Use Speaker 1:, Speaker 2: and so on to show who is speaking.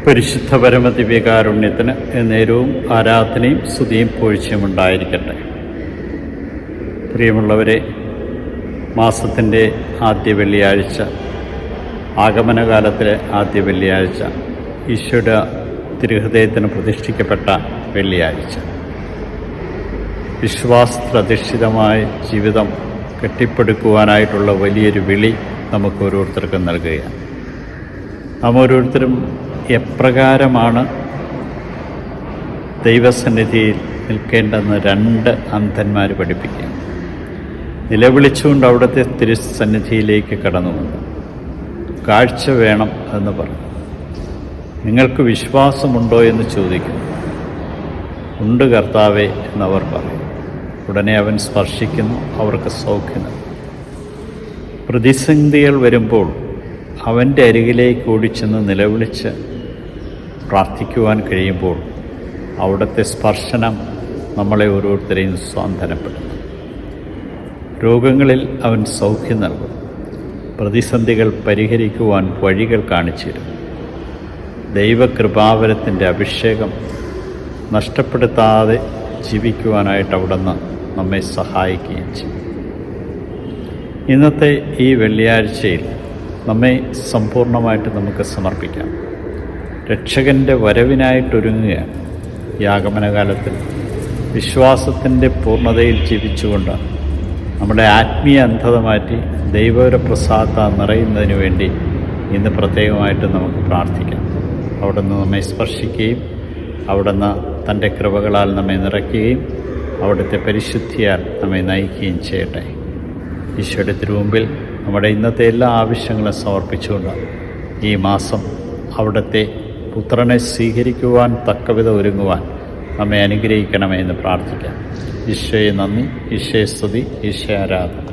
Speaker 1: പരിശുദ്ധ പരമദിവ്യകാരുണ്യത്തിന് നേരവും ആരാധനയും സ്തുതിയും പുകഴ്ചയും ഉണ്ടായിരിക്കട്ടെ. പ്രിയമുള്ളവരെ, മാസത്തിൻ്റെ ആദ്യ വെള്ളിയാഴ്ച, ആഗമനകാലത്തിലെ ആദ്യ വെള്ളിയാഴ്ച, ഈശോയുടെ തിരുഹൃദയത്തിന് പ്രതിഷ്ഠിക്കപ്പെട്ട വെള്ളിയാഴ്ച, വിശ്വാസത്തിലധിഷ്ഠിതമായ ജീവിതം കെട്ടിപ്പടുക്കുവാനായിട്ടുള്ള വലിയൊരു വിളി നമുക്ക് ഓരോരുത്തർക്കും നൽകുകയാണ്. നാം ഓരോരുത്തരും എപ്രകാരമാണ് ദൈവസന്നിധിയിൽ നിൽക്കേണ്ടെന്ന് രണ്ട് അന്ധന്മാർ പഠിപ്പിക്കുക. നിലവിളിച്ചുകൊണ്ട് അവിടുത്തെ തിരുസന്നിധിയിലേക്ക് കടന്നുകൊണ്ട് കാഴ്ച വേണം എന്ന് പറഞ്ഞു. നിങ്ങൾക്ക് വിശ്വാസമുണ്ടോ എന്ന് ചോദിക്കുന്നു. ഉണ്ട് കർത്താവേ എന്നവർ പറയും. ഉടനെ അവൻ സ്പർശിക്കുന്നു, അവർക്ക് സൗഖ്യം. പ്രതിസന്ധികൾ വരുമ്പോൾ അവൻ്റെ അരികിലേക്ക് ഓടിച്ചെന്ന് നിലവിളിച്ച് പ്രാർത്ഥിക്കുവാൻ കഴിയുമ്പോൾ അവിടുത്തെ സ്പർശനം നമ്മളെ ഓരോരുത്തരെയും സ്വാന്തനപ്പെടുന്നു. രോഗങ്ങളിൽ അവൻ സൗഖ്യം നൽകും. പ്രതിസന്ധികൾ പരിഹരിക്കുവാൻ വഴികൾ കാണിച്ചു തരും. ദൈവകൃപാവരത്തിൻ്റെ അഭിഷേകം നഷ്ടപ്പെടുത്താതെ ജീവിക്കുവാനായിട്ട് അവിടുന്ന് നമ്മെ സഹായിക്കുകയും ചെയ്യും. ഇന്നത്തെ ഈ വെള്ളിയാഴ്ചയിൽ നമ്മെ സമ്പൂർണ്ണമായിട്ട് നമുക്ക് സമർപ്പിക്കാം. രക്ഷകൻ്റെ വരവിനായിട്ടൊരുങ്ങുകയാണ്. ഈ ആഗമനകാലത്തിൽ വിശ്വാസത്തിൻ്റെ പൂർണ്ണതയിൽ ജീവിച്ചുകൊണ്ട് നമ്മുടെ ആത്മീയ അന്ധത മാറ്റി ദൈവപ്രസാദ നിറയുന്നതിന് വേണ്ടി ഇന്ന് പ്രത്യേകമായിട്ട് നമുക്ക് പ്രാർത്ഥിക്കാം. അവിടുന്ന് നമ്മെ സ്പർശിക്കുകയും അവിടുന്ന് തൻ്റെ കൃപകളാൽ നമ്മെ നിറയ്ക്കുകയും അവിടുത്തെ പരിശുദ്ധിയാൽ നമ്മെ നയിക്കുകയും ചെയ്യട്ടെ. ഈശോയുടെ തിരുമുമ്പിൽ നമ്മുടെ ഇന്നത്തെ എല്ലാ ആവശ്യങ്ങളും സമർപ്പിച്ചുകൊണ്ട് ഈ മാസം അവിടുത്തെ പുത്രനെ സ്വീകരിക്കുവാൻ തക്കവിധം ഒരുങ്ങുവാൻ നമ്മെ അനുഗ്രഹിക്കണമേ എന്ന് പ്രാർത്ഥിക്കാം. ഈശോയെ നന്ദി, ഈശോയെ സ്തുതി, ഈശോയെ ആരാധന.